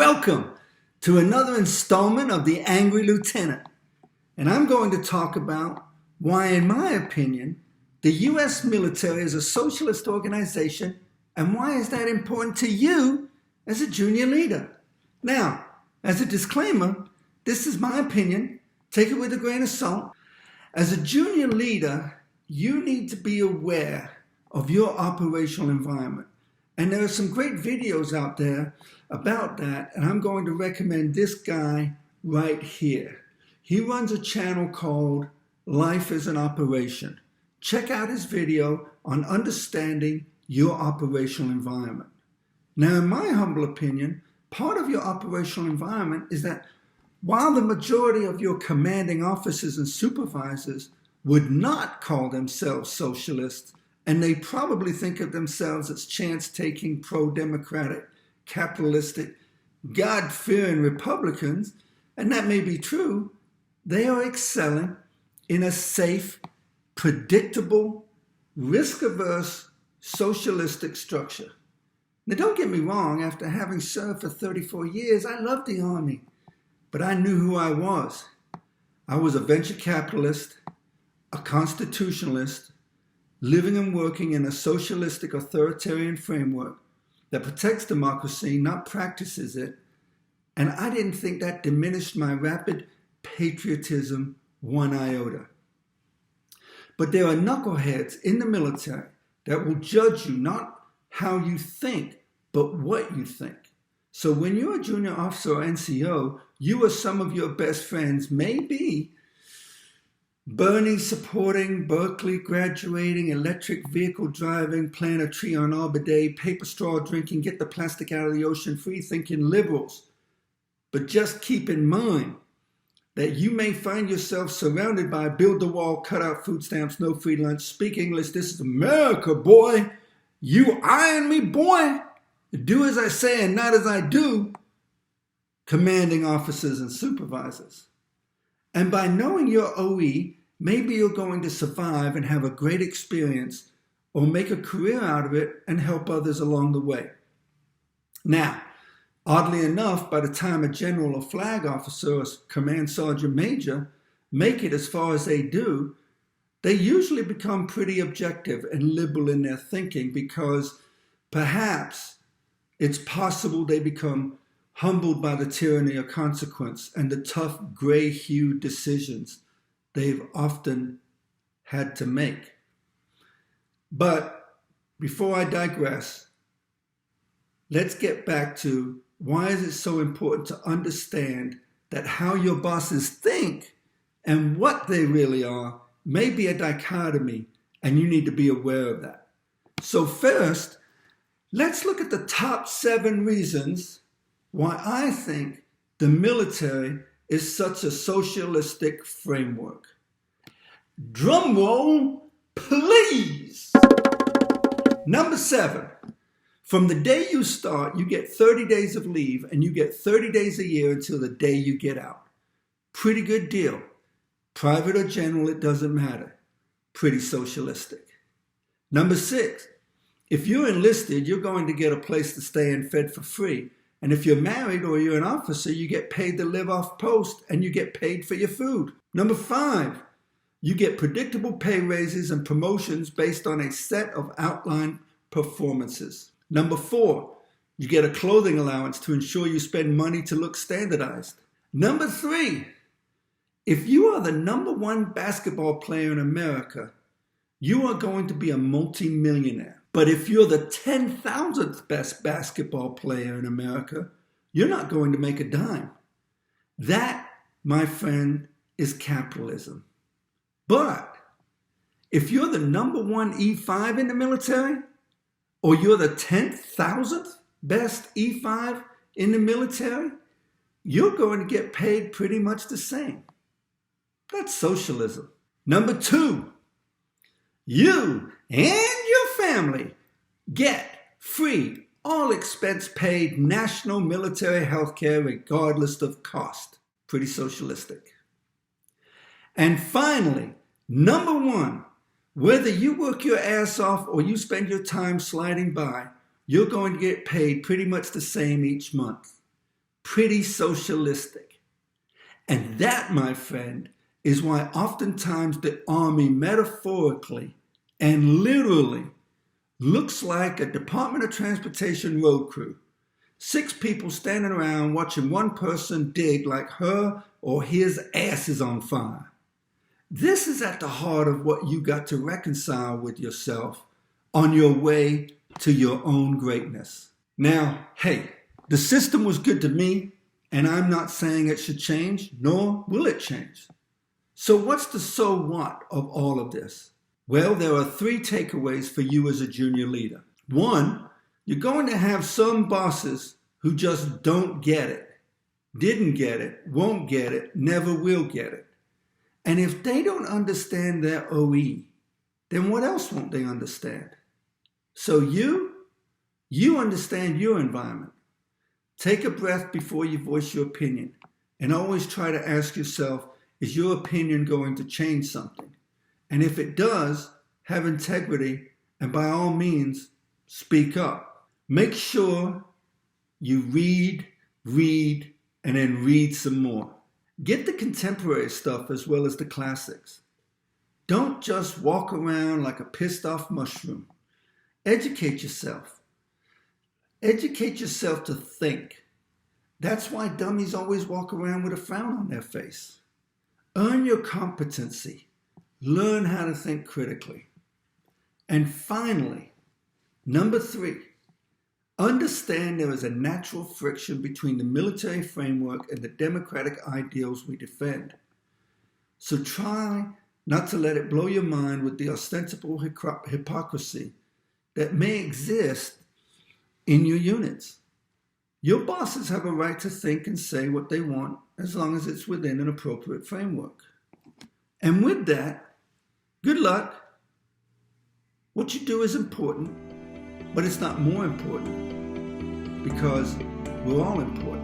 Welcome to another installment of The Angry Lieutenant. And I'm going to talk about why, in my opinion, the U.S. military is a socialist organization and why is that important to you as a junior leader. Now, as a disclaimer, this is my opinion. Take it with a grain of salt. As a junior leader, you need to be aware of your operational environment. And there are some great videos out there about that, and I'm going to recommend this guy right here. He runs a channel called Life is an Operation. Check out his video on understanding your operational environment. Now, in my humble opinion, part of your operational environment is that while the majority of your commanding officers and supervisors would not call themselves socialists, and they probably think of themselves as chance-taking, pro-democratic, capitalistic, God-fearing Republicans, and that may be true, they are excelling in a safe, predictable, risk-averse, socialistic structure. Now, don't get me wrong, after having served for 34 years, I loved the Army, but I knew who I was. I was a venture capitalist, a constitutionalist, living and working in a socialistic authoritarian framework that protects democracy, not practices it. And I didn't think that diminished my rapid patriotism one iota. But there are knuckleheads in the military that will judge you not how you think, but what you think. So when you're a junior officer or NCO, you or some of your best friends may be Bernie supporting, Berkeley graduating, electric vehicle driving, plant a tree on Arbor Day, paper straw drinking, get the plastic out of the ocean, free thinking liberals. But just keep in mind that you may find yourself surrounded by build the wall, cut out food stamps, no free lunch, speak English, this is America, boy. You iron me, boy. Do as I say and not as I do. Commanding officers and supervisors. And by knowing your OE, maybe you're going to survive and have a great experience or make a career out of it and help others along the way. Now, oddly enough, by the time a general or flag officer or command sergeant major make it as far as they do, they usually become pretty objective and liberal in their thinking because perhaps it's possible they become humbled by the tyranny of consequence and the tough gray-hued decisions they've often had to make. But before I digress, let's get back to why is it so important to understand that how your bosses think and what they really are may be a dichotomy, and you need to be aware of that. So first, let's look at the top 7 reasons why I think the military is such a socialistic framework. Drum roll, please. Number 7, from the day you start, you get 30 days of leave and you get 30 days a year until the day you get out. Pretty good deal. Private or general, it doesn't matter. Pretty socialistic. Number 6, if you're enlisted, you're going to get a place to stay and fed for free. And if you're married or you're an officer, you get paid to live off post and you get paid for your food. Number 5, you get predictable pay raises and promotions based on a set of outlined performances. Number 4, you get a clothing allowance to ensure you spend money to look standardized. Number 3, if you are the #1 basketball player in America, you are going to be a multi-millionaire. But if you're the 10,000th best basketball player in America, you're not going to make a dime. That, my friend, is capitalism. But if you're the #1 E5 in the military, or you're the 10,000th best E5 in the military, you're going to get paid pretty much the same. That's socialism. Number 2, you and your family get free, all expense paid national military health care regardless of cost. Pretty socialistic. And finally, number 1, whether you work your ass off or you spend your time sliding by, you're going to get paid pretty much the same each month. pretty socialistic. And that, my friend, is why oftentimes the army metaphorically and literally looks like a Department of Transportation road crew. 6 people standing around watching one person dig like her or his ass is on fire. This is at the heart of what you got to reconcile with yourself on your way to your own greatness. Now, hey, the system was good to me, and I'm not saying it should change, nor will it change. So what's the so what of all of this? Well, there are 3 takeaways for you as a junior leader. 1, you're going to have some bosses who just don't get it, didn't get it, won't get it, never will get it. And if they don't understand their OE, then what else won't they understand? So you understand your environment. Take a breath before you voice your opinion, and always try to ask yourself, is your opinion going to change something? And if it does, have integrity, and by all means, speak up. Make sure you read, and then read some more. Get the contemporary stuff as well as the classics. Don't just walk around like a pissed off mushroom. Educate yourself. Educate yourself to think. That's why dummies always walk around with a frown on their face. Earn your competency. Learn how to think critically. And finally, number 3, understand there is a natural friction between the military framework and the democratic ideals we defend. So try not to let it blow your mind with the ostensible hypocrisy that may exist in your units. Your bosses have a right to think and say what they want as long as it's within an appropriate framework. And with that, good luck. What you do is important, but it's not more important because we're all important.